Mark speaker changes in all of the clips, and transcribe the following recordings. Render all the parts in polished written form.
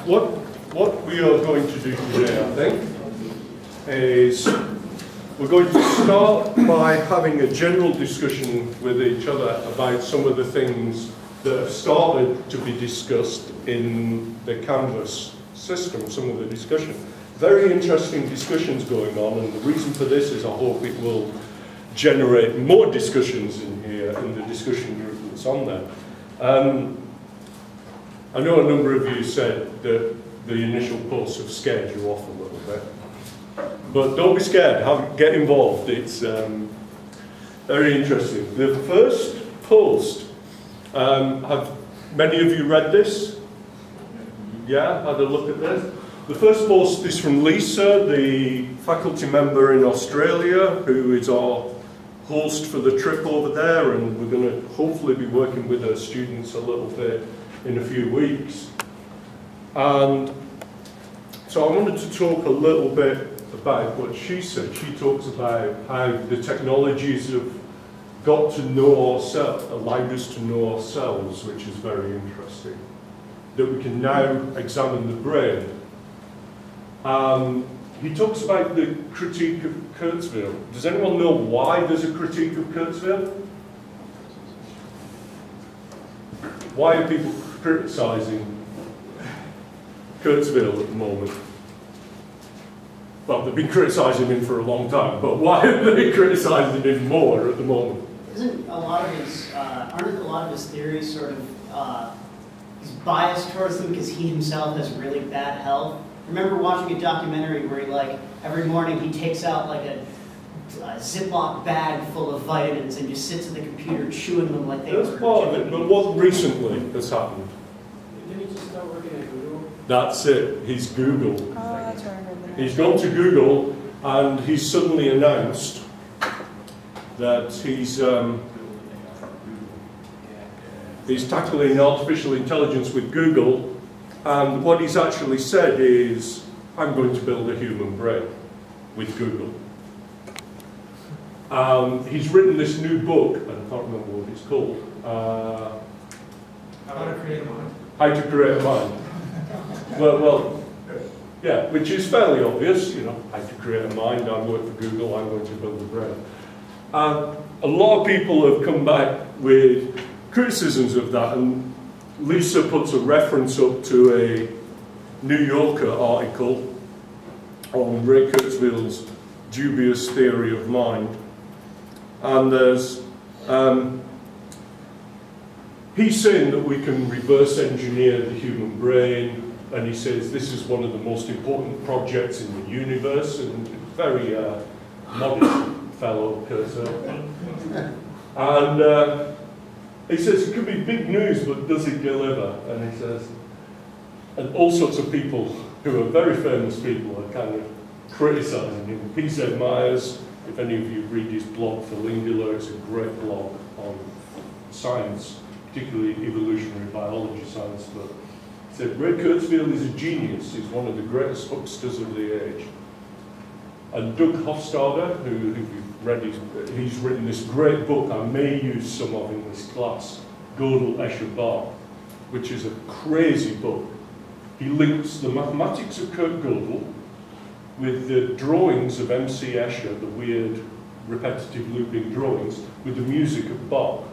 Speaker 1: what we are going to do today, I think, is we're going to start by having a general discussion with each other about some of the things that have started to be discussed in the Canvas system, some of the discussion. Very interesting discussions going on, and the reason for this is I hope it will generate more discussions in here, in the discussion group that's on there. I know a number of you said that the initial posts have scared you off a little bit. But don't be scared, get involved, it's very interesting. The first post, have many of you read this? Yeah, had a look at this? The first post is from Lisa, the faculty member in Australia, who is our host for the trip over there, and we're going to hopefully be working with her students a little bit in a few weeks. And so I wanted to talk a little bit about what she said. She talks about how the technologies have got to know ourselves, allowed us to know ourselves, which is very interesting. That we can now examine the brain. He talks about the critique of Kurzweil. Does anyone know why there's a critique of Kurzweil? Why are people criticising Kurzweil at the moment? Well, they've been criticising him for a long time, but why are they criticising him more at the moment?
Speaker 2: Isn't a lot of his, aren't a lot of his theories sort of, he's biased towards them because he himself has really bad health? I remember watching a documentary where he, like, every morning he takes out like a Ziploc bag full of vitamins and just sits at the computer chewing them like they were.
Speaker 1: That's part of it, but what recently has happened?
Speaker 3: Didn't he just start working at Google?
Speaker 1: That's it, he's Google.
Speaker 4: Oh, that's right.
Speaker 1: He's gone to Google and he's suddenly announced that he's tackling artificial intelligence with Google, and what he's actually said is, I'm going to build a human brain with Google. He's written this new book, and I can't remember what it's called.
Speaker 3: How to Create a Mind.
Speaker 1: How to Create a Mind. Well, yeah, which is fairly obvious, you know, how to create a mind, I work for Google, I'm going to build a brain. A lot of people have come back with criticisms of that, and Lisa puts a reference up to a New Yorker article on Ray Kurzweil's dubious theory of mind. And there's, he's saying that we can reverse engineer the human brain, and he says this is one of the most important projects in the universe, and very modest fellow, Kurzweil. And he says it could be big news, but does it deliver? And he says, and all sorts of people who are very famous people are kind of criticising him. P.Z. Myers, if any of you read his blog for Lingular, it's a great blog on science, particularly evolutionary biology science, but he said Ray Kurzweil is a genius, he's one of the greatest hucksters of the age. And Doug Hofstadter, who if you've read he's written this great book, I may use some of in this class, Gödel, Escher, Bach, which is a crazy book. He links the mathematics of Kurt Gödel with the drawings of M.C. Escher, the weird repetitive looping drawings, with the music of Bach.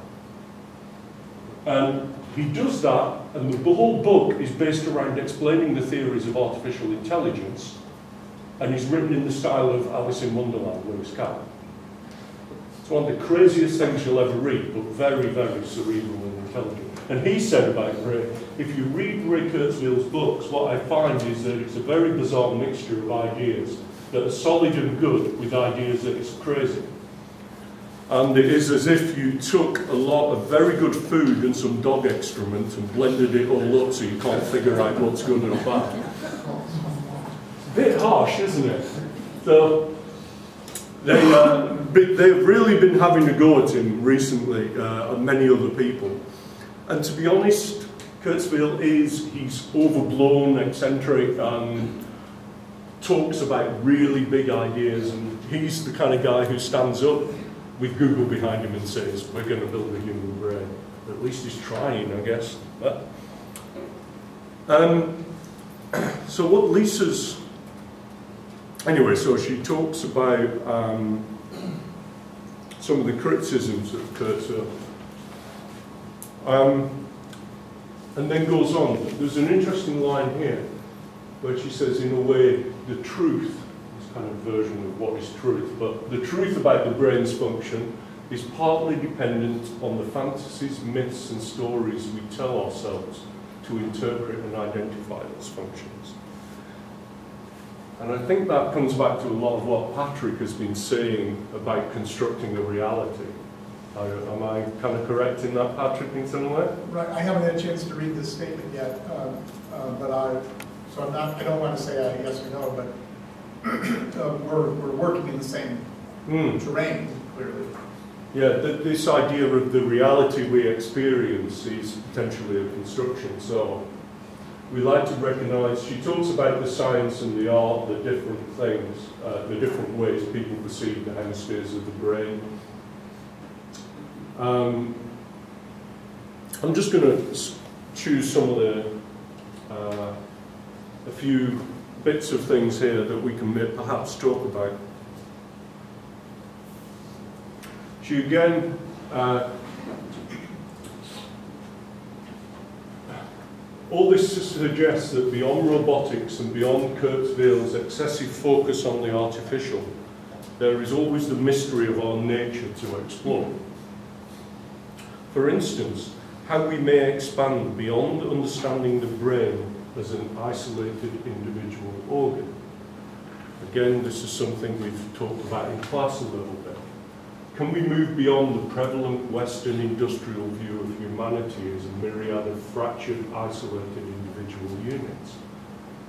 Speaker 1: And he does that, and the whole book is based around explaining the theories of artificial intelligence, and he's written in the style of Alice in Wonderland, Lewis Carroll. It's one of the craziest things you'll ever read, but very, very cerebral and intelligent. And he said about Ray, if you read Ray Kurzweil's books, what I find is that it's a very bizarre mixture of ideas that are solid and good with ideas that is crazy. And it is as if you took a lot of very good food and some dog excrement and blended it all up so you can't figure out what's good and bad. Bit harsh, isn't it? So they've really been having a go at him recently, and many other people. And to be honest, Kurzweil he's overblown, eccentric, and talks about really big ideas, and he's the kind of guy who stands up with Google behind him and says, we're going to build a human brain. At least he's trying, I guess. But, So what Lisa's, anyway, so she talks about some of the criticisms that occurred to her. And then goes on. There's an interesting line here where she says, in a way, the truth, this kind of version of what is truth, but the truth about the brain's function is partly dependent on the fantasies, myths and stories we tell ourselves to interpret and identify those functions. And I think that comes back to a lot of what Patrick has been saying about constructing a reality. Am I kind of correct in that, Patrick, in some way?
Speaker 4: Right. I haven't had a chance to read this statement yet, but I don't want to say yes or no, but we're working in the same terrain, clearly.
Speaker 1: Yeah, this idea of the reality we experience is potentially a construction. So we like to recognise, she talks about the science and the art, the different things, the different ways people perceive the hemispheres of the brain. I'm just going to choose some of the, a few bits of things here that we can perhaps talk about. She again, all this suggests that beyond robotics and beyond Kurzweil's excessive focus on the artificial, there is always the mystery of our nature to explore. For instance, how we may expand beyond understanding the brain as an isolated individual organ. Again, this is something we've talked about in class a little bit. Can we move beyond the prevalent Western industrial view of humanity as a myriad of fractured, isolated individual units?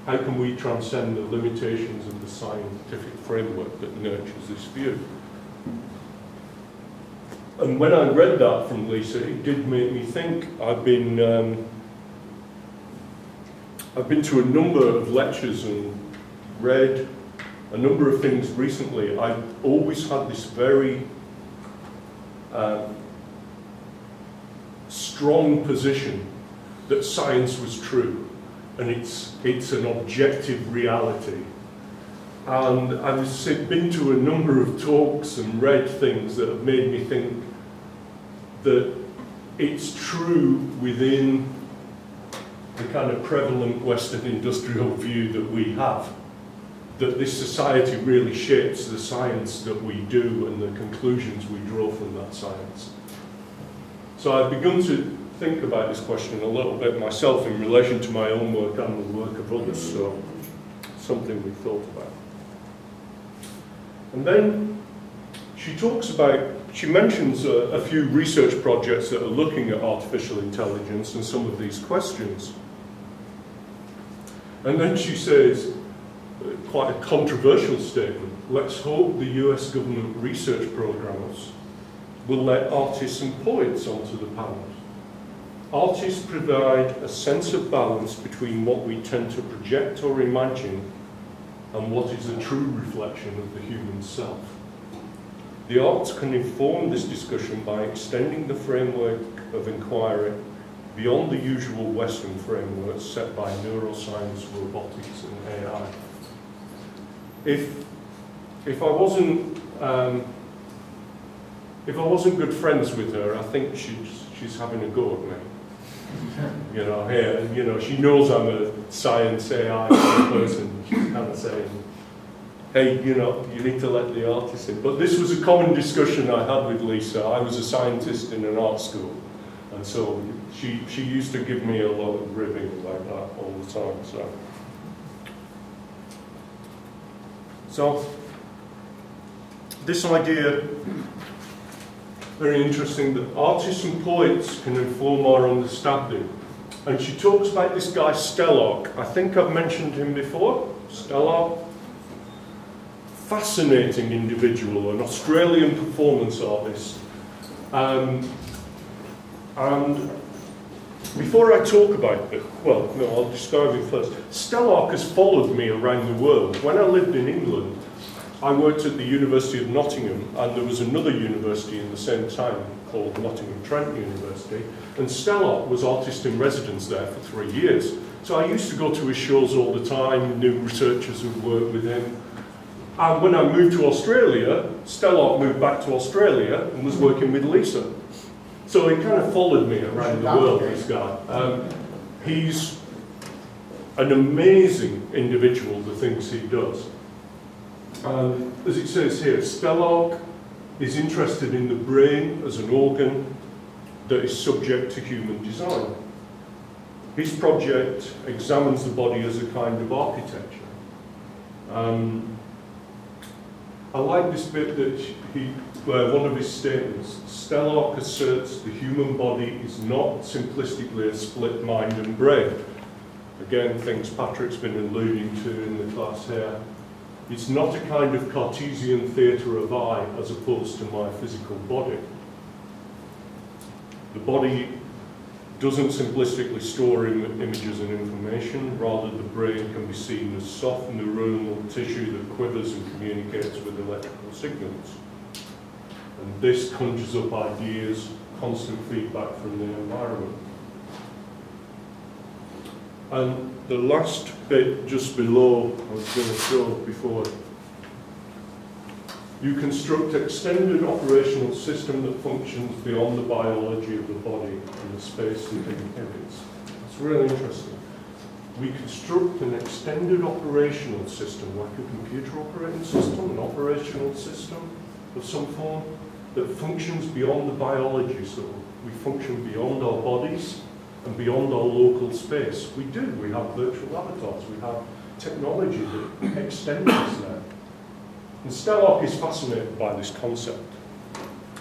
Speaker 1: How can we transcend the limitations of the scientific framework that nurtures this view? And when I read that from Lisa, it did make me think. I've been to a number of lectures and read a number of things recently. I've always had this very strong position that science was true, and it's an objective reality. And I've been to a number of talks and read things that have made me think that it's true within the kind of prevalent Western industrial view that we have, that this society really shapes the science that we do and the conclusions we draw from that science. So I've begun to think about this question a little bit myself in relation to my own work and the work of others, so something we thought about. And then she talks about, she mentions a few research projects that are looking at artificial intelligence and some of these questions. And then she says, quite a controversial statement, let's hope the US government research programs will let artists and poets onto the panels. Artists provide a sense of balance between what we tend to project or imagine and what is a true reflection of the human self. The arts can inform this discussion by extending the framework of inquiry beyond the usual Western frameworks set by neuroscience, robotics, and AI. If I wasn't good friends with her, I think she's having a go at me. You know, here, you know, she knows I'm a science AI person. She's kind of saying, hey, you know, you need to let the artists in. But this was a common discussion I had with Lisa. I was a scientist in an art school, and so she used to give me a lot of ribbing like that all the time. So this idea, very interesting, that artists and poets can inform our understanding. And she talks about this guy Stellark. I think I've mentioned him before. Stellark, fascinating individual, an Australian performance artist. And before I talk about it, well, no, I'll describe him first. Stellark has followed me around the world. When I lived in England, I worked at the University of Nottingham, and there was another university in the same town called Nottingham Trent University, and Stellock was artist in residence there for 3 years. So I used to go to his shows all the time, knew researchers who worked with him. And when I moved to Australia, Stellock moved back to Australia and was working with Lisa. So he kind of followed me around the world, this guy. He's an amazing individual, the things he does. As it says here, Stellock is interested in the brain as an organ that is subject to human design. His project examines the body as a kind of architecture. I like this bit that one of his statements, Stellock asserts the human body is not simplistically a split mind and brain. Again, things Patrick's been alluding to in the class here. It's not a kind of Cartesian theatre of I as opposed to my physical body. The body doesn't simplistically store images and information, rather the brain can be seen as soft neuronal tissue that quivers and communicates with electrical signals. And this conjures up ideas, constant feedback from the environment. And the last bit just below, I was going to show before, you construct extended operational system that functions beyond the biology of the body and the space it inhabits. That's really interesting. We construct an extended operational system, like a computer operating system, an operational system of some form, that functions beyond the biology. So we function beyond our bodies and beyond our local space. We do. We have virtual avatars. We have technology that extends us there. And Stellock is fascinated by this concept.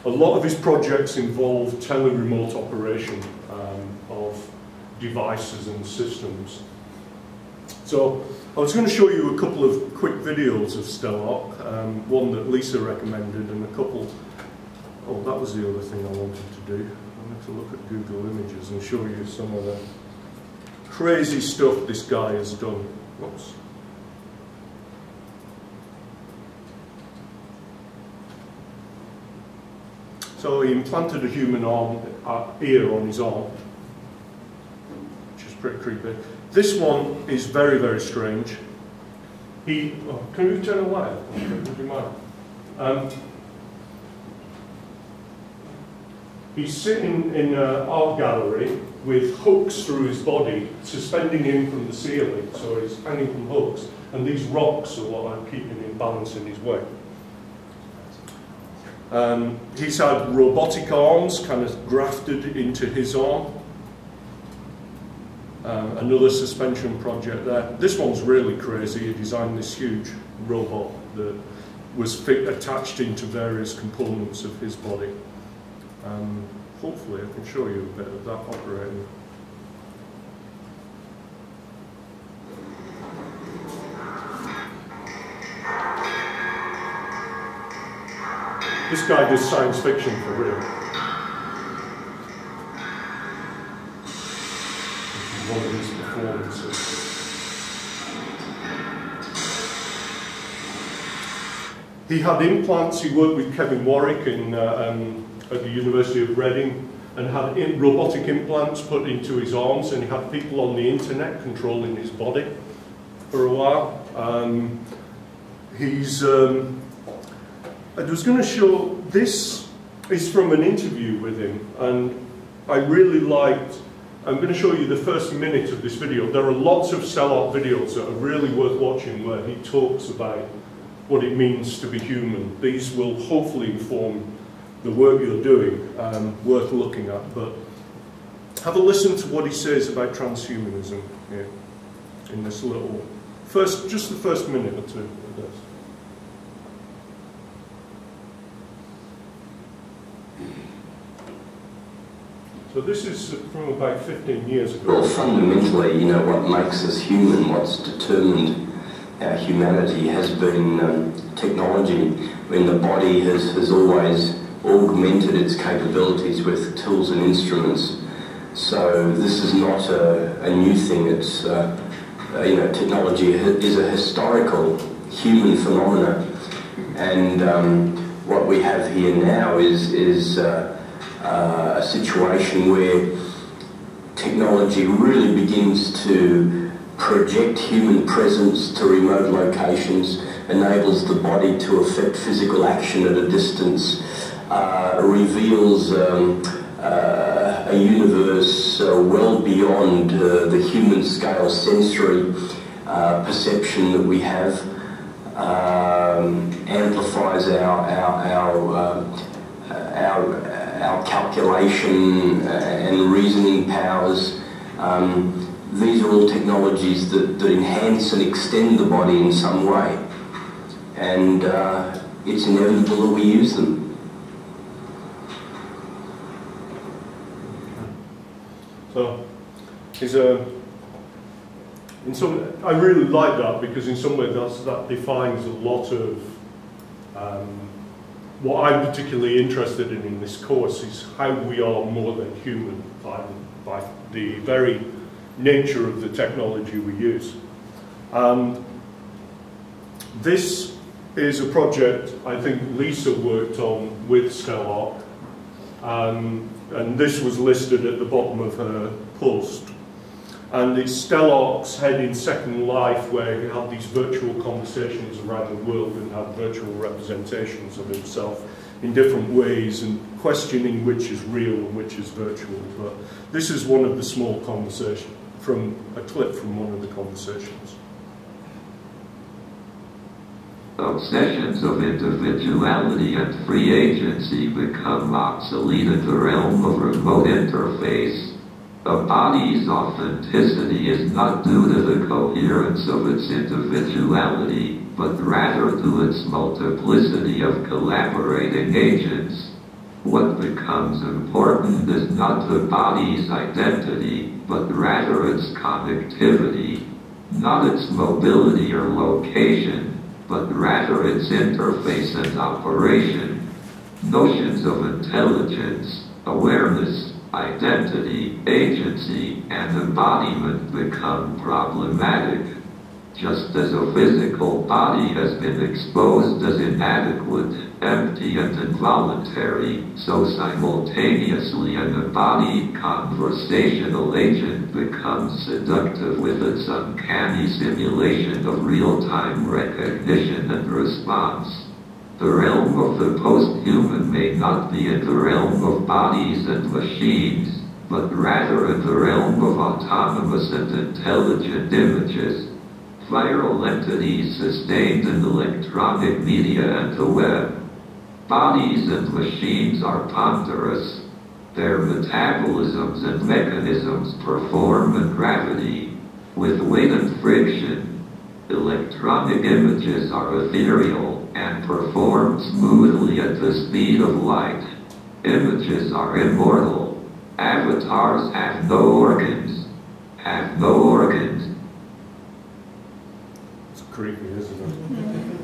Speaker 1: A lot of his projects involve tele-remote operation of devices and systems. So I was going to show you a couple of quick videos of Stellock, one that Lisa recommended and a couple, oh, that was the other thing I wanted to do. I wanted to look at Google Images and show you some of the crazy stuff this guy has done. Whoops. So he implanted a human ear on his arm, which is pretty creepy. This one is very, very strange. Can you turn away? Would you mind? He's sitting in an art gallery with hooks through his body, suspending him from the ceiling, so he's hanging from hooks, and these rocks are what are keeping him balanced in his way. He's had robotic arms kind of grafted into his arm. Another suspension project there. This one's really crazy. He designed this huge robot that was attached into various components of his body. Hopefully I can show you a bit of that operating. This guy does science fiction for real. This is one of his performances. He had implants. He worked with Kevin Warwick at the University of Reading and had robotic implants put into his arms, and he had people on the internet controlling his body for a while. I was going to show, this is from an interview with him, and I really liked, I'm going to show you the first minute of this video. There are lots of Stellock videos that are really worth watching where he talks about what it means to be human. These will hopefully inform the work you're doing, worth looking at, but have a listen to what he says about transhumanism here in this little, just the first minute or two of this. So this is from about 15 years ago.
Speaker 5: Well, fundamentally, you know, what makes us human, what's determined our humanity has been technology, when the body has always augmented its capabilities with tools and instruments. So this is not a new thing. It's, you know, technology is a historical human phenomena. And what we have here now is a situation where technology really begins to project human presence to remote locations, enables the body to effect physical action at a distance, reveals a universe well beyond the human scale sensory perception that we have, amplifies our calculation and reasoning powers. These are all technologies that enhance and extend the body in some way, and it's inevitable that we use them.
Speaker 1: So, I really like that, because in some ways that defines a lot of what I'm particularly interested in this course, is how we are more than human by the very nature of the technology we use. This is a project I think Lisa worked on with Stellark, and this was listed at the bottom of her post. And it's Stellark's head in Second Life, where he had these virtual conversations around the world and had virtual representations of himself in different ways, and questioning which is real and which is virtual. But this is one of the small conversations, from a clip from one of the conversations.
Speaker 6: Obsessions of individuality and free agency become obsolete in the realm of remote interface. A body's authenticity is not due to the coherence of its individuality, but rather to its multiplicity of collaborating agents. What becomes important is not the body's identity, but rather its connectivity, not its mobility or location, but rather its interface and operation. Notions of intelligence, awareness, identity, agency, and embodiment become problematic. Just as a physical body has been exposed as inadequate, empty, and involuntary, so simultaneously an embodied conversational agent becomes seductive with its uncanny simulation of real-time recognition and response. The realm of the post-human may not be in the realm of bodies and machines, but rather in the realm of autonomous and intelligent images. Viral entities sustained in electronic media and the web. Bodies and machines are ponderous. Their metabolisms and mechanisms perform in gravity, with weight and friction. Electronic images are ethereal and perform smoothly at the speed of light. Images are immortal. Avatars have no organs. Have no organs.
Speaker 1: It's creepy, isn't it?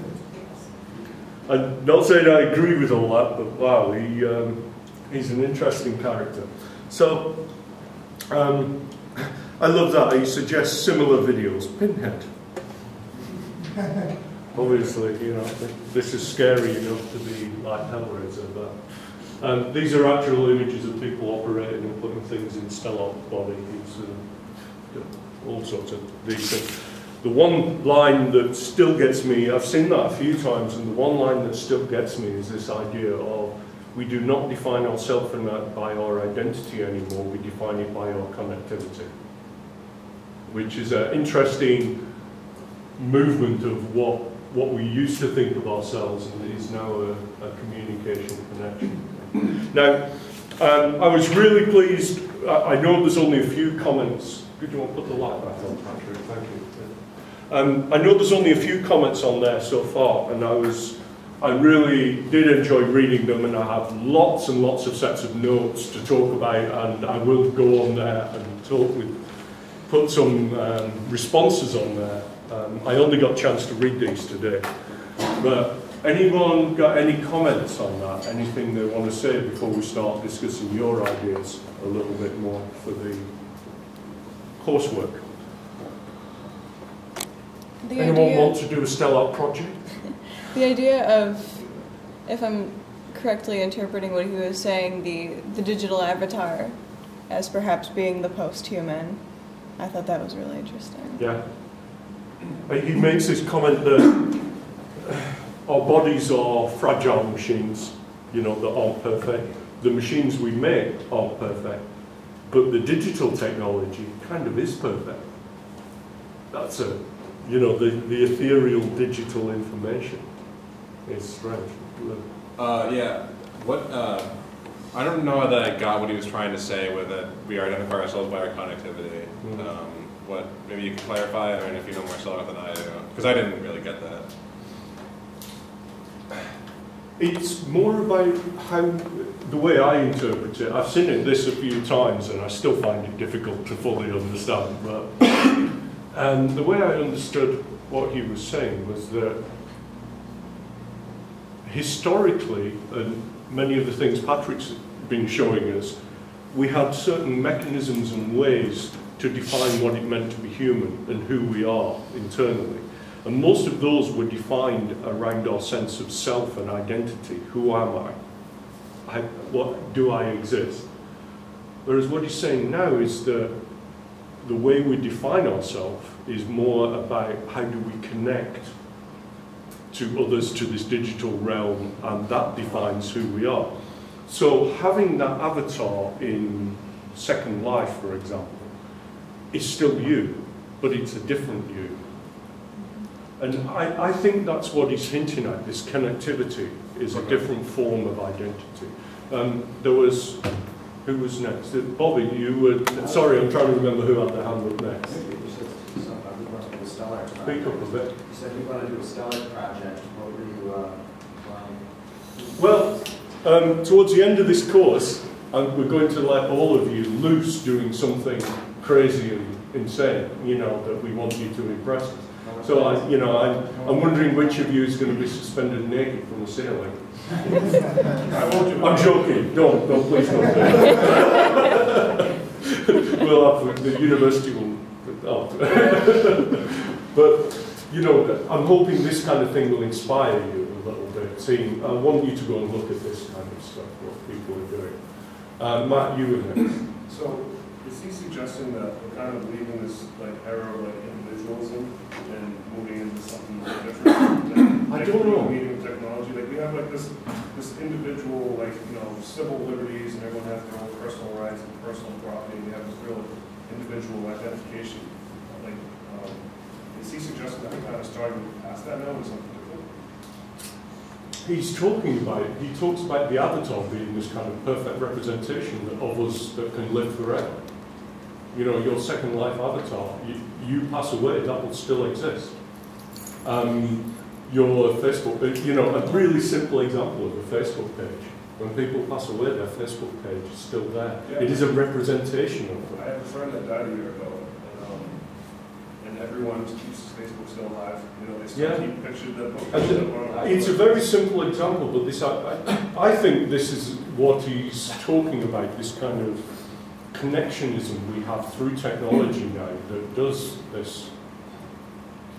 Speaker 1: I'm not saying I agree with all that, but wow, he's an interesting character. So, I love that he suggests similar videos. Pinhead. Obviously, you know, this is scary enough to be like Hellraiser, but these are actual images of people operating and putting things in Stellark's body. All sorts of these things. The one line that still gets me, I've seen that a few times, and the one line that still gets me is this idea of we do not define ourselves by our identity anymore, we define it by our connectivity, which is an interesting movement of what we used to think of ourselves, and is now a communication connection. Now, I was really pleased. I know there's only a few comments. Could you want to put the light back on, Patrick? Thank you. I know there's only a few comments on there so far, and I really did enjoy reading them, and I have lots and lots of sets of notes to talk about, and I will go on there and put some responses on there. I only got a chance to read these today, but anyone got any comments on that? Anything they want to say before we start discussing your ideas a little bit more for the coursework? Anyone want to do a Stellark project?
Speaker 7: The idea of, if I'm correctly interpreting what he was saying, the digital avatar as perhaps being the post-human. I thought that was really interesting.
Speaker 1: Yeah. He makes this comment that our bodies are fragile machines, you know, that aren't perfect. The machines we make aren't perfect, but the digital technology kind of is perfect. That's a, you know, the ethereal digital information is strange.
Speaker 8: Yeah. What? I don't know that I got what he was trying to say with that we identify ourselves by our connectivity. What? Maybe you can clarify. I mean, if you know more about than I do, because I didn't really get that.
Speaker 1: It's more about how, the way I interpret it, I've seen this a few times and I still find it difficult to fully understand, but the way I understood what he was saying was that historically, and many of the things Patrick's been showing us, we had certain mechanisms and ways to define what it meant to be human and who we are internally. And most of those were defined around our sense of self and identity. Who am I? What do I exist? Whereas what he's saying now is that the way we define ourselves is more about how do we connect to others, to this digital realm, and that defines who we are. So having that avatar in Second Life, for example, is still you, but it's a different you. And I think that's what he's hinting at, this connectivity is a different form of identity. There was, who was next? Bobby, you were, sorry, I'm trying to remember who had the hand up next. Speak up a bit.
Speaker 9: You said you want to do a stellar project. What were you planning?
Speaker 1: Well, towards the end of this course, we're going to let all of you loose doing something crazy and insane, you know, that we want you to impress us. So, I'm wondering which of you is going to be suspended naked from the ceiling. I'm joking. Don't, please don't do it. We'll have the university will. Oh. But, you know, I'm hoping this kind of thing will inspire you a little bit. Seeing, I want you to go and look at this kind of stuff, what people are doing. Matt, you were next.
Speaker 10: So, is he suggesting that we're kind of leaving this like era of like individualism and moving into something different?
Speaker 1: I don't know.
Speaker 10: Meeting technology, like we have like this individual, like, you know, civil liberties, and everyone has their own personal rights and personal property. We have this real individual identification. Like, is he suggesting that we're kind of starting past that now with something different?
Speaker 1: He's talking about, he talks about the avatar being this kind of perfect representation of us that can live forever. You know, your Second Life avatar, you pass away, that will still exist. Your Facebook, you know, a really simple example of a Facebook page. When people pass away, their Facebook page is still there. Yeah. It is a representation of them.
Speaker 10: I have a friend that died a year ago, and everyone keeps his Facebook still alive. You know, they still keep pictures that.
Speaker 1: It's a very simple example, but this, I think this is what he's talking about, this kind of connectionism we have through technology now that does this,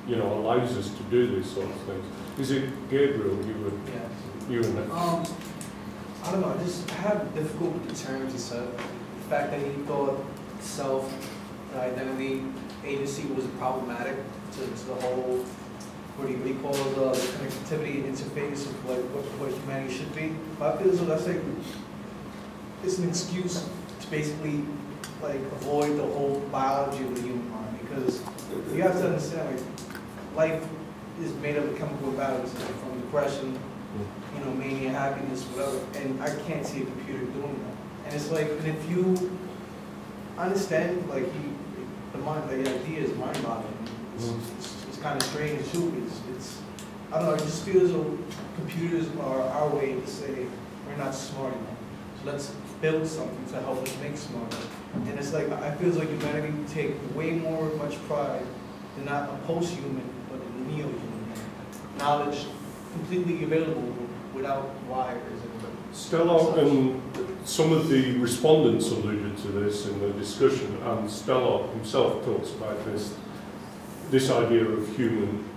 Speaker 1: you know, allows us to do these sort of things. Is it Gabriel? You were next.
Speaker 11: I don't know, I have difficult with the terms he said. The fact that he thought self-identity agency was problematic to the whole, what do you call it, the connectivity interface of like what humanity should be. But I feel as though that's like, it's an excuse to basically like avoid the whole biology of the human mind, because you have to understand, like, life is made up of chemical imbalances, like from depression, you know, mania, happiness, whatever, and I can't see a computer doing that. And it's like, and if you understand, like, the idea is mind-boggling. It's kind of strange too. It's I don't know. It just feels as though computers are our way to say we're not smart enough. So let's build something to help us make smarter. And it's like, I feel like humanity take way much pride in not a post-human, but a neo-human. Knowledge completely available without wires.
Speaker 1: Stella and some of the respondents alluded to this in the discussion, and Stella himself talks about this idea of human.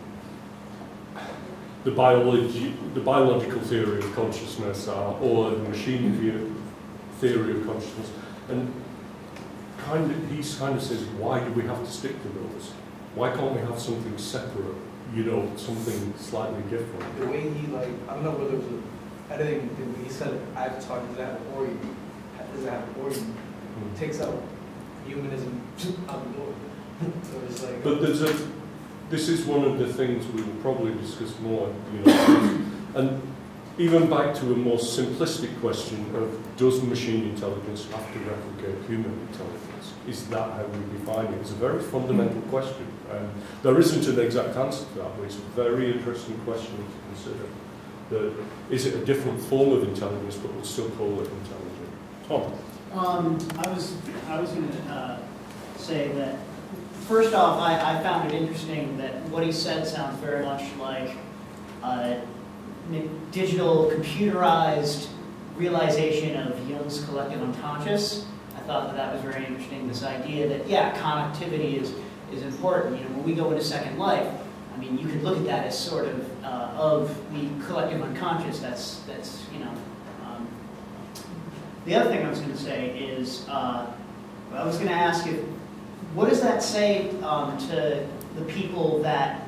Speaker 1: the biological theory of consciousness or the machine theory of consciousness, and he kind of says, why do we have to stick to those? Why can't we have something separate? You know, something slightly different.
Speaker 11: The way he I don't know whether it was editing. When he said Avatar does it have an origin? Does it have an origin? Takes out humanism out the door. So it's like.
Speaker 1: But this is one of the things we will probably discuss more. You know, and even back to a more simplistic question of, does machine intelligence have to replicate human intelligence? Is that how we define it? It's a very fundamental question. There isn't an exact answer to that, but it's a very interesting question to consider. Is it a different form of intelligence, but we'll still call it intelligent? Tom?
Speaker 2: I was going to say that, first off, I found it interesting that what he said sounds very much like digital, computerized realization of Jung's collective unconscious. I thought that was very interesting, this idea that, yeah, connectivity is important. You know, when we go into Second Life, I mean, you could look at that as sort of the collective unconscious. That's you know. The other thing I was going to say is, I was going to ask you, what does that say to the people that,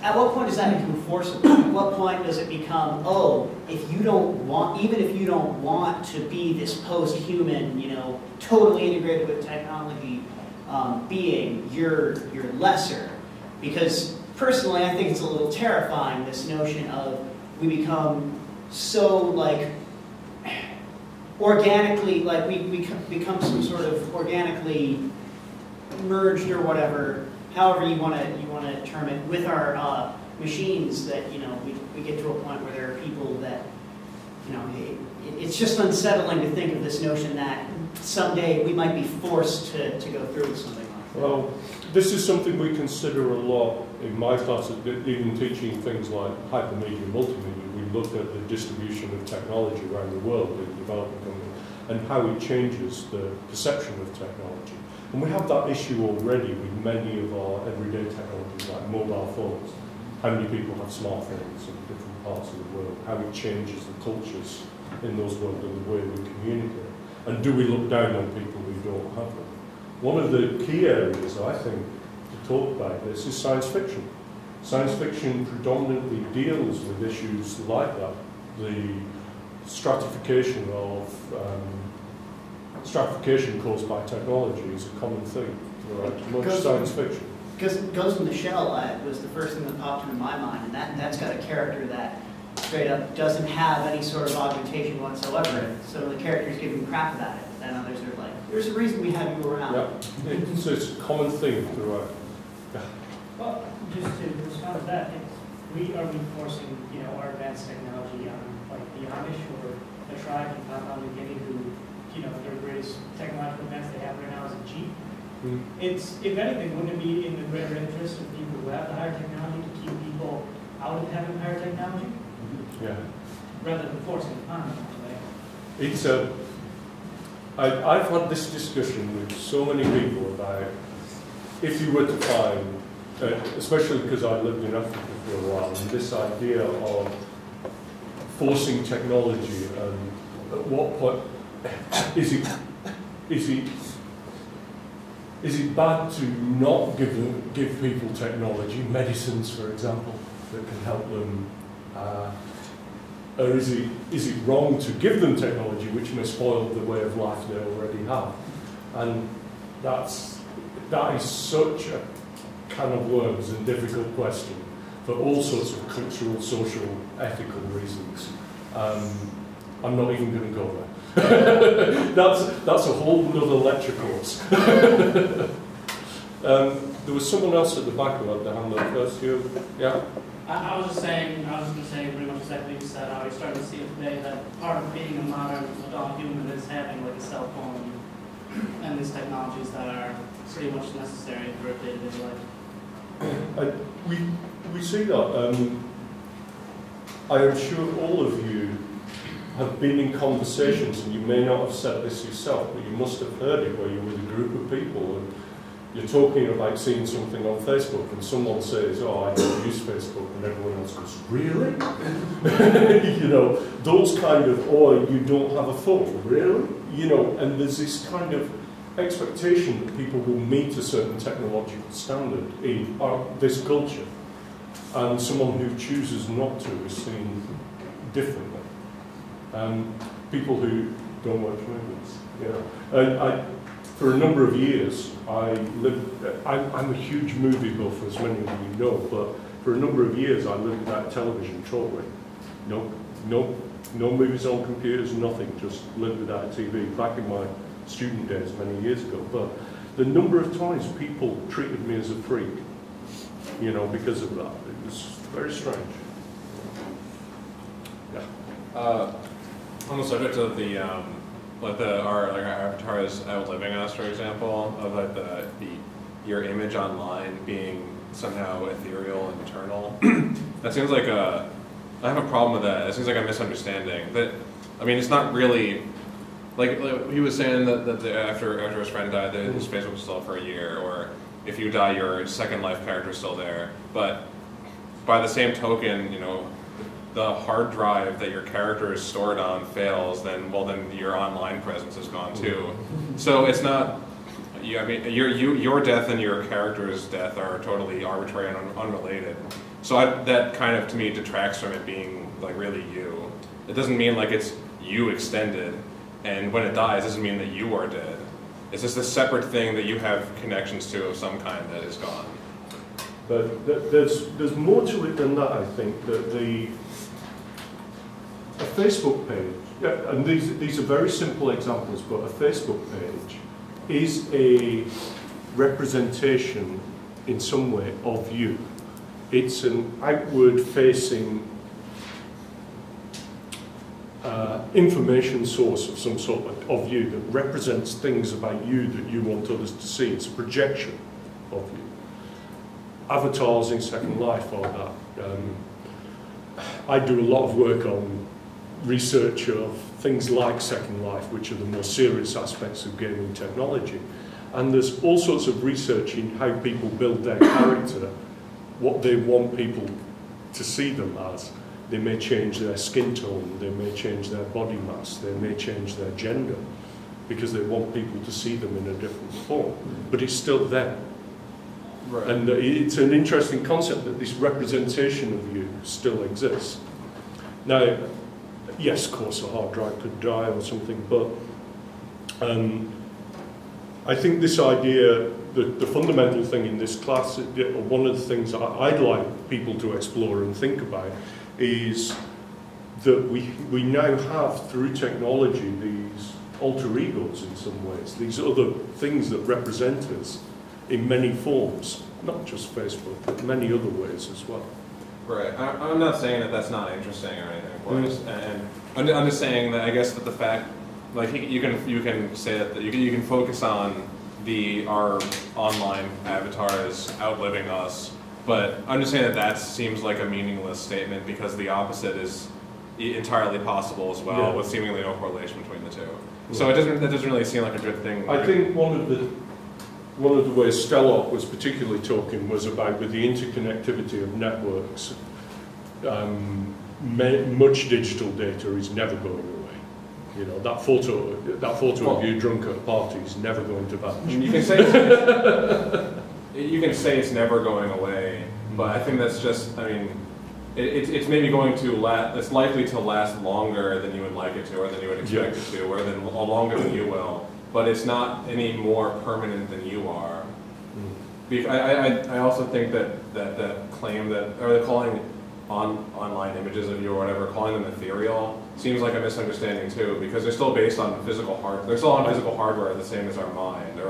Speaker 2: at what point does that become enforceable? At what point does it become, oh, if you don't want, even if you don't want to be this post-human, you know, totally integrated with technology being, you're lesser? Because personally, I think it's a little terrifying, this notion of we become so, like, organically, like we become some sort of organically merged or whatever, however you want to term it, with our machines, that, you know, we get to a point where there are people that, you know, it's just unsettling to think of this notion that someday we might be forced to go through with something like that.
Speaker 1: Well, this is something we consider a lot in my classes, even teaching things like hypermedia, multimedia. We look at the distribution of technology around the world in developing countries and how it changes the perception of technology. And we have that issue already with many of our everyday technologies, like mobile phones. How many people have smartphones in different parts of the world? How it changes the cultures in those worlds and the way we communicate. And do we look down on people who don't have them? One of the key areas, I think, to talk about this is science fiction. Science fiction predominantly deals with issues like that. The stratification caused by technology is a common thing throughout much science fiction.
Speaker 2: Because Ghost in the Shell was the first thing that popped into my mind, and that's got a character that straight up doesn't have any sort of augmentation whatsoever. Some of the characters give him crap about it, and others are like, there's a reason we have you around.
Speaker 1: Yeah, so it's a common thing throughout. Yeah.
Speaker 3: Well, just to respond to that, we are reinforcing, you know, our advanced technology on, like, the Amish or the tribe in Papua New Guinea who, you know, their greatest technological advance they have right now is a Jeep. It's, if anything, wouldn't it be in the greater interest of people who have the higher technology to keep people out of having higher technology?
Speaker 1: Yeah.
Speaker 3: Rather than forcing it on them.
Speaker 1: It's I've had this discussion with so many people about, if you were to find, especially because I lived in Africa for a while, and this idea of forcing technology, and at what point is it bad to not give people technology, medicines, for example, that can help them, or is it wrong to give them technology which may spoil the way of life they already have? And that is such a can of worms and difficult question for all sorts of cultural, social, ethical reasons. I'm not even going to go there. That's a whole other lecture course. There was someone else at the back who had the hand up first. You, yeah.
Speaker 12: I was just going to say pretty much exactly what you said. How we're starting to see it today that part of being a modern adult human is having like a cell phone and these technologies that are pretty much necessary for a day-to-day life.
Speaker 1: We see that. I am sure all of you have been in conversations, and you may not have said this yourself, but you must have heard it where you're with a group of people, and you're talking about seeing something on Facebook and someone says, oh, I don't use Facebook, and everyone else goes, really? You know, those kind of, or you don't have a phone, really? You know, and there's this kind of expectation that people will meet a certain technological standard in this culture, and someone who chooses not to is seen differently. People who don't watch movies, you know. For a number of years, I'm a huge movie buff, as many of you know, but for a number of years I lived without television totally. No movies on computers, nothing, just lived without TV, back in my student days many years ago. But the number of times people treated me as a freak, you know, because of that, it was very strange.
Speaker 8: Yeah. On the subject of the our avatars outliving us, for example, of like your image online being somehow ethereal and eternal. That seems like I have a problem with that. It seems like a misunderstanding. That, I mean, it's not really like he was saying that after his friend died, that his Facebook was still for a year, or if you die, your Second Life character is still there. But by the same token, you know, the hard drive that your character is stored on fails, then your online presence is gone too. So it's not. I mean, your death and your character's death are totally arbitrary and unrelated. So that kind of, to me, detracts from it being like really you. It doesn't mean like it's you extended, and when it dies, it doesn't mean that you are dead. It's just a separate thing that you have connections to of some kind that is gone.
Speaker 1: But there's more to it than that, I think. That a Facebook page, yeah, and these are very simple examples, but a Facebook page is a representation in some way of you. It's an outward-facing information source of some sort of you that represents things about you that you want others to see. It's a projection of you. Avatars in Second Life are that. I do a lot of work on research of things like Second Life, which are the more serious aspects of gaming technology. And there's all sorts of research in how people build their character, what they want people to see them as. They may change their skin tone, they may change their body mass, they may change their gender, because they want people to see them in a different form. But it's still them. Right. And it's an interesting concept that this representation of you still exists. Now, yes, of course, a hard drive could die or something, but I think this idea, the fundamental thing in this class, or one of the things I'd like people to explore and think about, is that we now have, through technology, these alter egos in some ways, these other things that represent us in many forms, not just Facebook, but many other ways as well.
Speaker 8: Right. I'm not saying that that's not interesting or anything, of course. And I'm just saying that I guess that the fact, like you can say that you can focus on our online avatars outliving us, but I'm just saying that seems like a meaningless statement because the opposite is entirely possible as well, with seemingly no correlation between the two. Yeah. So that doesn't really seem like a good thing.
Speaker 1: I think one of the ways Stellock was particularly talking was about with the interconnectivity of networks, much digital data is never going away. You know, that photo of you drunk at a party is never going to vanish.
Speaker 8: You can say it's never going away, but I think that's just, I mean, it's maybe going to last, it's likely to last longer than you would like it to, or than you would expect it to, or longer than you will. But it's not any more permanent than you are. I also think that claim that, or calling online images of you or whatever, calling them ethereal, seems like a misunderstanding too, because they're still based on physical hardware. They're still on physical hardware the same as our mind.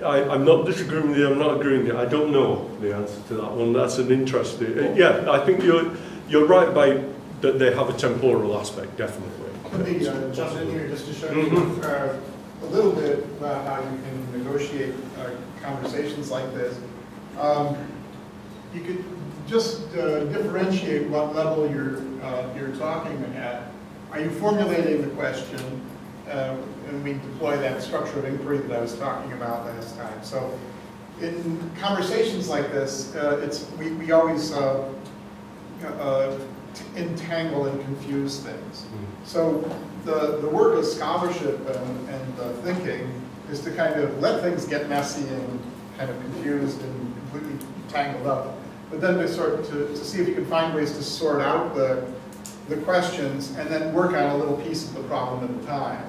Speaker 1: I'm not disagreeing with you. I'm not agreeing with you. I don't know the answer to that one. That's an interesting. Yeah, I think you're right by that they have a temporal aspect, definitely.
Speaker 4: Let me jump in here just to show you a little bit about how you can negotiate conversations like this. You could just differentiate what level you're talking at. Are you formulating the question, and we deploy that structure of inquiry that I was talking about last time. So in conversations like this, we always entangle and confuse things. So the work of scholarship and thinking is to kind of let things get messy and kind of confused and completely tangled up, but then to see if you can find ways to sort out the questions and then work on a little piece of the problem at a time.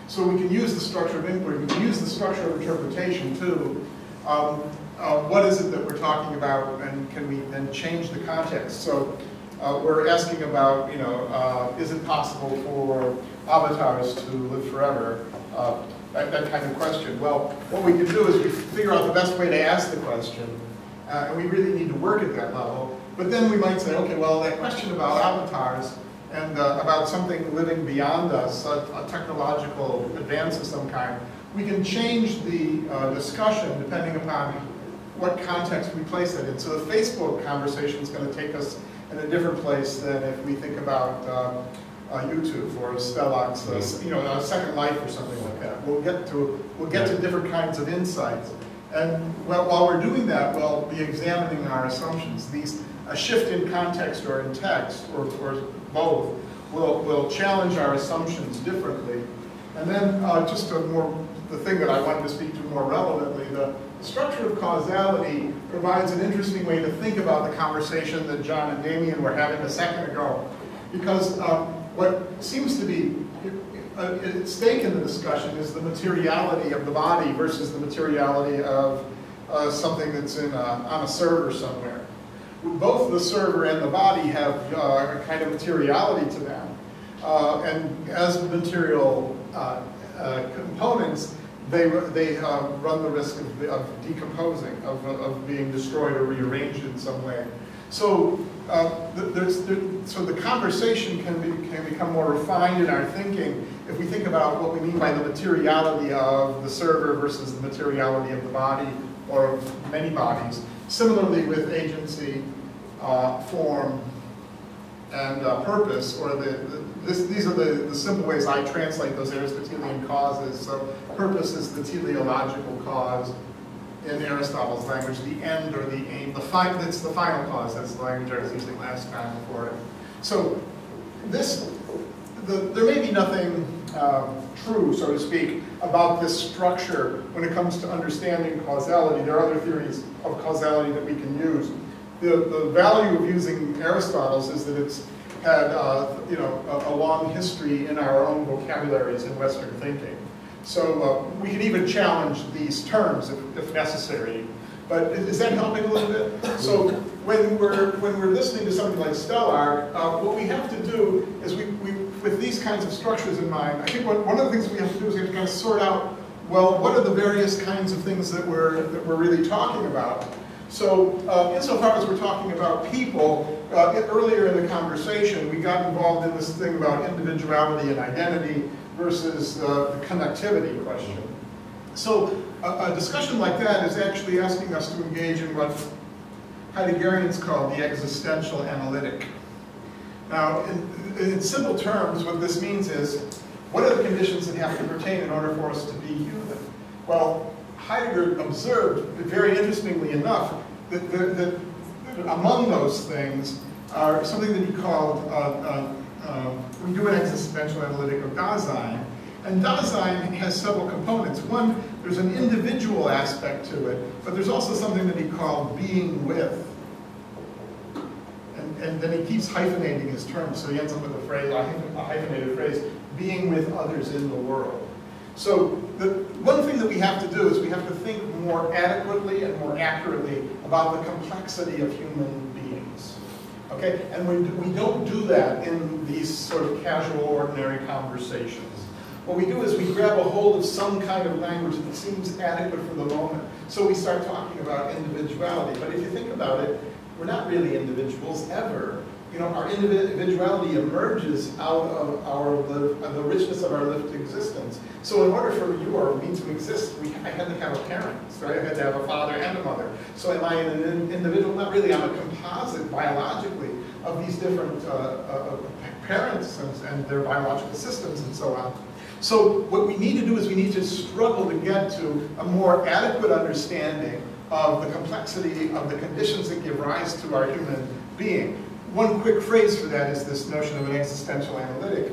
Speaker 4: So we can use the structure of inquiry, we can use the structure of interpretation too. What is it that we're talking about, and can we then change the context? So we're asking about, is it possible for avatars to live forever? That kind of question. Well, what we can do is we figure out the best way to ask the question, and we really need to work at that level. But then we might say, okay, well, that question about avatars and about something living beyond us, a technological advance of some kind, we can change the discussion depending upon what context we place it in. So the Facebook conversation is going to take us in a different place than if we think about YouTube or Stellar's, Second Life or something like that. We'll get to different kinds of insights. And while we're doing that, we'll be examining our assumptions. A shift in context or in text, or both, will challenge our assumptions differently. And then the thing that I wanted to speak to more relevantly, the structure of causality provides an interesting way to think about the conversation that John and Damien were having a second ago. Because what seems to be at stake in the discussion is the materiality of the body versus the materiality of something that's on a server somewhere. Both the server and the body have a kind of materiality to them. And as material components, they run the risk of decomposing, of being destroyed or rearranged in some way. So so the conversation can become more refined in our thinking if we think about what we mean by the materiality of the server versus the materiality of the body or of many bodies. Similarly with agency, form, and purpose, or these are the simple ways I translate those Aristotelian causes. So purpose is the teleological cause in Aristotle's language, the end or the aim, it's the final cause. That's the language I was using last time for it. So there may be nothing true, so to speak, about this structure when it comes to understanding causality. There are other theories of causality that we can use. The value of using Aristotle's is that it's had a long history in our own vocabularies in Western thinking. So we can even challenge these terms if necessary. But is that helping a little bit? So when we're listening to something like Stellar, what we have to do is with these kinds of structures in mind, I think one of the things we have to do is we have to kind of sort out, well, what are the various kinds of things that we're really talking about? So insofar as we're talking about people, earlier in the conversation, we got involved in this thing about individuality and identity versus the connectivity question. So a discussion like that is actually asking us to engage in what Heideggerians call the existential analytic. Now, in simple terms, what this means is, what are the conditions that have to pertain in order for us to be human? Well, Heidegger observed, very interestingly enough, that among those things are something that he called, we do an existential analytic of Dasein, and Dasein has several components. One, there's an individual aspect to it, but there's also something that he called being with. And then he keeps hyphenating his terms, so he ends up with a phrase, a hyphenated phrase, being with others in the world. So one thing that we have to do is we have to think more adequately and more accurately about the complexity of human beings. Okay? And we don't do that in these sort of casual, ordinary conversations. What we do is we grab a hold of some kind of language that seems adequate for the moment. So we start talking about individuality. But if you think about it, we're not really individuals ever. You know, our individuality emerges out of the richness of our lived existence. So in order for you or me to exist, I had to have a parent, right? I had to have a father and a mother. So am I an individual? Not really. I'm a composite, biologically, of these different parents and their biological systems and so on. So what we need to do is we need to struggle to get to a more adequate understanding of the complexity of the conditions that give rise to our human being. One quick phrase for that is this notion of an existential analytic.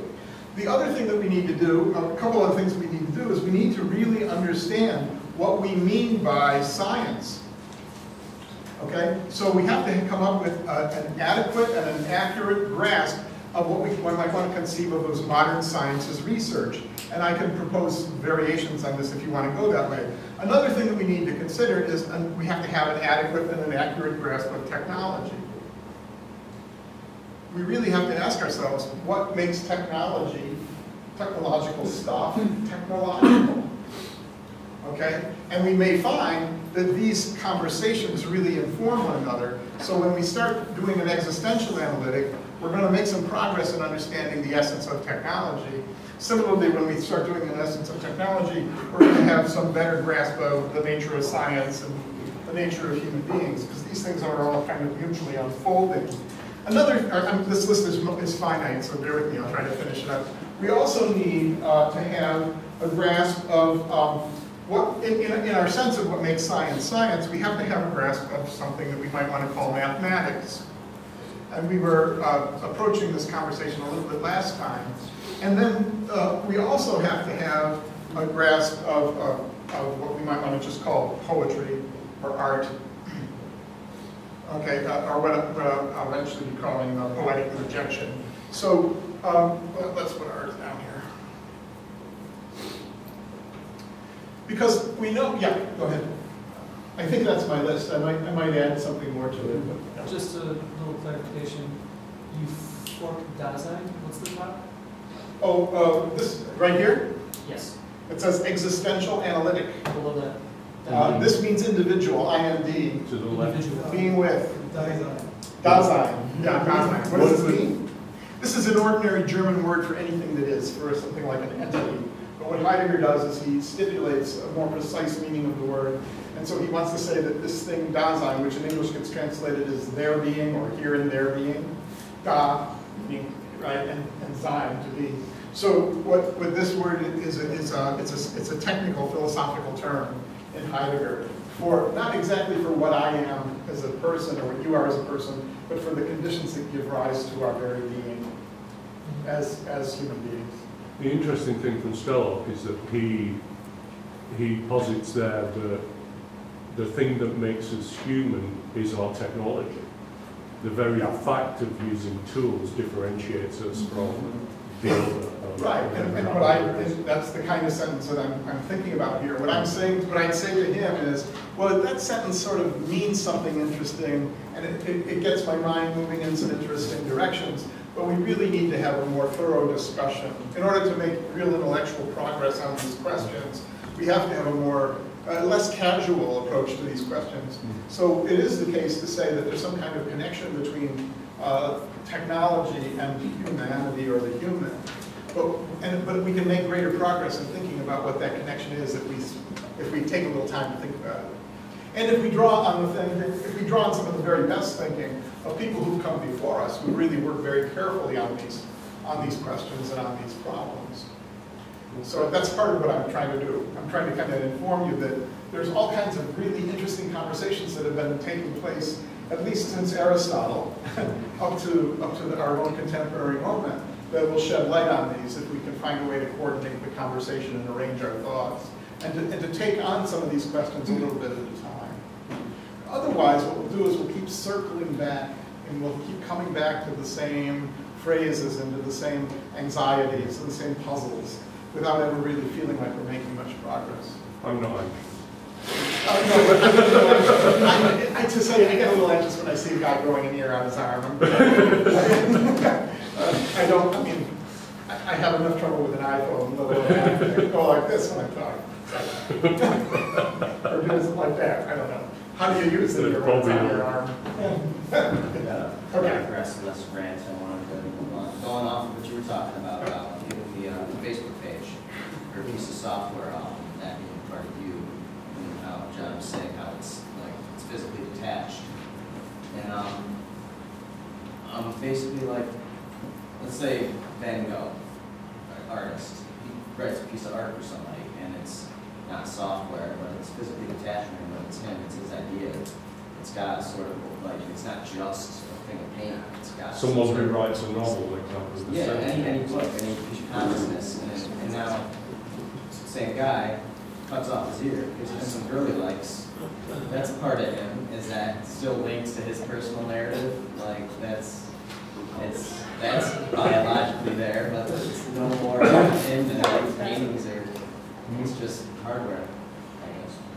Speaker 4: The other thing that we need to do, a couple of things we need to do, is we need to really understand what we mean by science. Okay? So we have to come up with an adequate and an accurate grasp of what we might want to conceive of as modern sciences research. And I can propose variations on this if you want to go that way. Another thing that we need to consider is we have to have an adequate and an accurate grasp of technology. We really have to ask ourselves, what makes technological stuff, technological? Okay? And we may find that these conversations really inform one another. So when we start doing an existential analytic, we're going to make some progress in understanding the essence of technology. Similarly, when we start doing an essence of technology, we're going to have some better grasp of the nature of science and the nature of human beings, because these things are all kind of mutually unfolding. This list is finite, so bear with me, I'll try to finish it up. We also need to have a grasp of in our sense of what makes science science, we have to have a grasp of something that we might want to call mathematics. And we were approaching this conversation a little bit last time. And then we also have to have a grasp of what we might want to just call poetry or art. Okay, or what I'll eventually be calling poetic rejection. So let's put art down here. Because we know, yeah, go ahead. I think that's my list. I might add something more to it. But, yeah.
Speaker 13: Just a little clarification. You forked Dasein. What's the top?
Speaker 4: Oh, this right here?
Speaker 13: Yes.
Speaker 4: It says existential analytic.
Speaker 13: Below that.
Speaker 4: This means individual, IND.
Speaker 1: To the left.
Speaker 13: Individual.
Speaker 4: Being with.
Speaker 13: Dasein.
Speaker 4: Dasein. Yeah, Dasein. What does this mean? This is an ordinary German word for anything that is, for something like an entity. But what Heidegger does is he stipulates a more precise meaning of the word. And so he wants to say that this thing, Dasein, which in English gets translated as their being or here and their being, da, meaning, right, and sein, to be. So what this word is it's a technical philosophical term in Heidegger for, not exactly for what I am as a person or what you are as a person, but for the conditions that give rise to our very being as human beings.
Speaker 1: The interesting thing from Stellock is that he posits there that the thing that makes us human is our technology. The very fact of using tools differentiates us from the other.
Speaker 4: Right, and that's the kind of sentence that I'm thinking about here. What I'd say to him is, well, that sentence sort of means something interesting, and it gets my mind moving in some interesting directions, but we really need to have a more thorough discussion. In order to make real intellectual progress on these questions, we have to have a more less casual approach to these questions. So it is the case to say that there's some kind of connection between technology and humanity or the human. But we can make greater progress in thinking about what that connection is if we take a little time to think about it. And if we draw on some of the very best thinking of people who've come before us, who really work very carefully on these questions and on these problems. So that's part of what I'm trying to do. I'm trying to kind of inform you that there's all kinds of really interesting conversations that have been taking place, at least since Aristotle, up to our own contemporary moment, that will shed light on these if we can find a way to coordinate the conversation and arrange our thoughts, and to take on some of these questions a little bit at a time. Otherwise, what we'll do is we'll keep circling back, and we'll keep coming back to the same phrases and to the same anxieties and the same puzzles, without ever really feeling like we're making much progress.
Speaker 1: I'm not anxious.
Speaker 4: I get a little anxious when I see a guy growing an ear on his arm. I have enough trouble with an iPhone, let alone I go like this when I'm talking. Or do something like that, I don't know. How do you use the ear on your arm?
Speaker 9: Okay. Less rants. I wanted to going off of what you were talking about the Facebook page, or a piece of software, that being part of you, and how John was saying how it's physically detached, and basically like, let's say Van Gogh, artist, writes a piece of art for somebody, and it's not software, but it's physically attaching him, but it's him, it's his idea. It's got sort of like, it's not just a thing of paint. It's got
Speaker 1: someone who writes a novel, example.
Speaker 9: Yeah, any book, any piece of consciousness, and now same guy cuts off his ear, gives him some girl he likes. That's part of him. Is that still links to his personal narrative? Like that's biologically there, but it's no more him than like paintings or it's just hardware.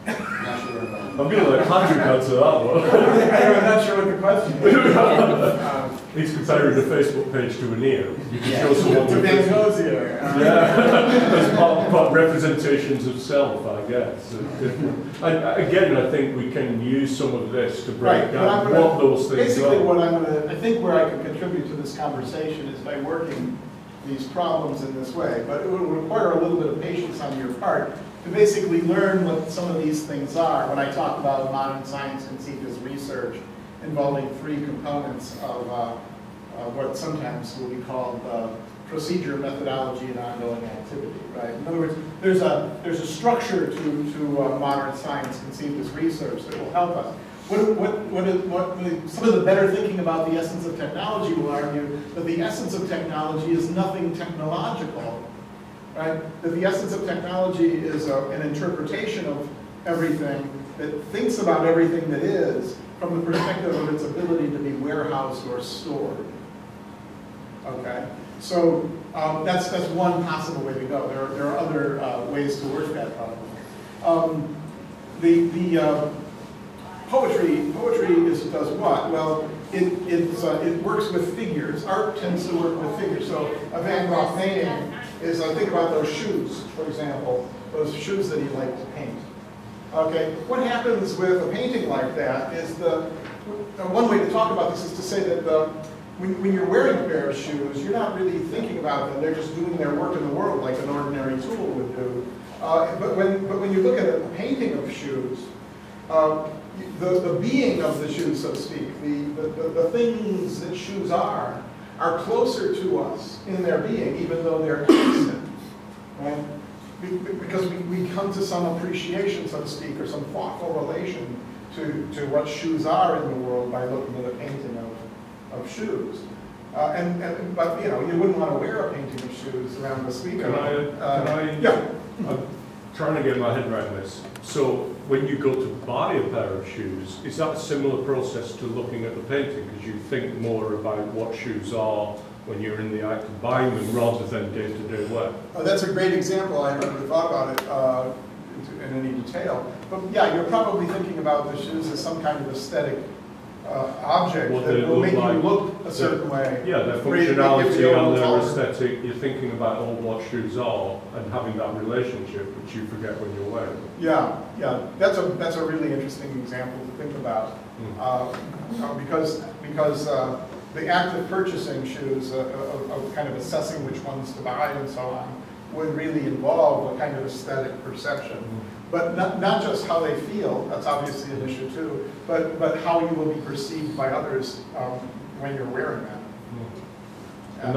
Speaker 9: I'm not sure.
Speaker 1: I'm going to let Patrick answer that one.
Speaker 4: I'm not sure what the question is.
Speaker 1: He's comparing the Facebook page to an ear. You can show someone
Speaker 4: to Van Gogh's ear.
Speaker 1: As part representations of self, I guess. Again, I think we can use some of this to break down what those things
Speaker 4: basically
Speaker 1: are.
Speaker 4: I think where I can contribute to this conversation is by working these problems in this way. But it would require a little bit of patience on your part to basically learn what some of these things are. When I talk about modern science conceived as research involving three components of what sometimes will be called procedure, methodology, and ongoing activity, right? In other words, there's a structure to modern science conceived as research that will help us. Some of the better thinking about the essence of technology will argue that the essence of technology is nothing technological, right? That the essence of technology is an interpretation of everything that thinks about everything that is from the perspective of its ability to be warehoused or stored. Okay, so that's one possible way to go. There are other ways to work that problem. Poetry does what? Well, it works with figures. Art tends to work with figures. So a Van Gogh painting is, think about those shoes, for example, those shoes that he liked to paint. Okay, what happens with a painting like that is one way to talk about this is to say that when you're wearing a pair of shoes, you're not really thinking about them. They're just doing their work in the world like an ordinary tool would do. But when you look at a painting of shoes, the being of the shoes, so to speak, the things that shoes are closer to us in their being, even though they're constant, right? Because we come to some appreciation, so to speak, or some thoughtful relation to what shoes are in the world by looking at a painting of shoes. But you wouldn't want to wear a painting of shoes around Oswego.
Speaker 1: Can I?
Speaker 4: Yeah.
Speaker 1: I'm trying to get my head around this. So when you go to buy a pair of shoes, is that a similar process to looking at the painting? Because you think more about what shoes are when you're in the act of buying them rather than day-to-day work.
Speaker 4: That's a great example. I haven't really thought about it in any detail. But yeah, you're probably thinking about the shoes as some kind of aesthetic object that will make you look a certain way.
Speaker 1: Yeah, their functionality and their aesthetic. You're thinking about all what shoes are and having that relationship, which you forget when you're wearing them.
Speaker 4: Yeah. That's a really interesting example to think about because the act of purchasing shoes, of kind of assessing which ones to buy and so on, would really involve a kind of aesthetic perception. But not just how they feel, that's obviously an issue too, but how you will be perceived by others when you're wearing them.
Speaker 1: And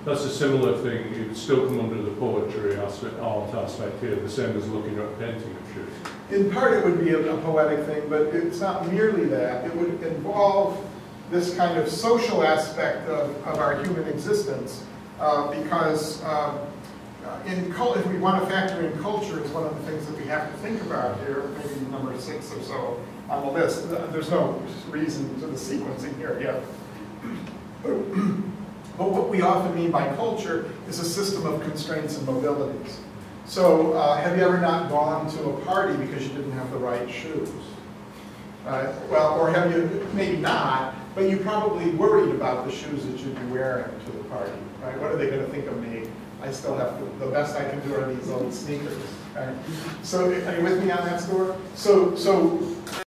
Speaker 1: that's a similar thing. It would still come under the poetry aspect, art aspect here, the same as looking at a painting of shoes.
Speaker 4: In part it would be a poetic thing, but it's not merely that. It would involve this kind of social aspect of our human existence because if we want to factor in culture as one of the things that we have to think about here, maybe number 6 or so on the list. There's no reason to the sequencing here yet. But what we often mean by culture is a system of constraints and mobilities. So have you ever not gone to a party because you didn't have the right shoes? Right? Well, or have you, maybe not, but you probably worried about the shoes that you'd be wearing to the party. Right? What are they going to think of me? I still have the best I can do are these old sneakers. Right? So are you with me on that score? So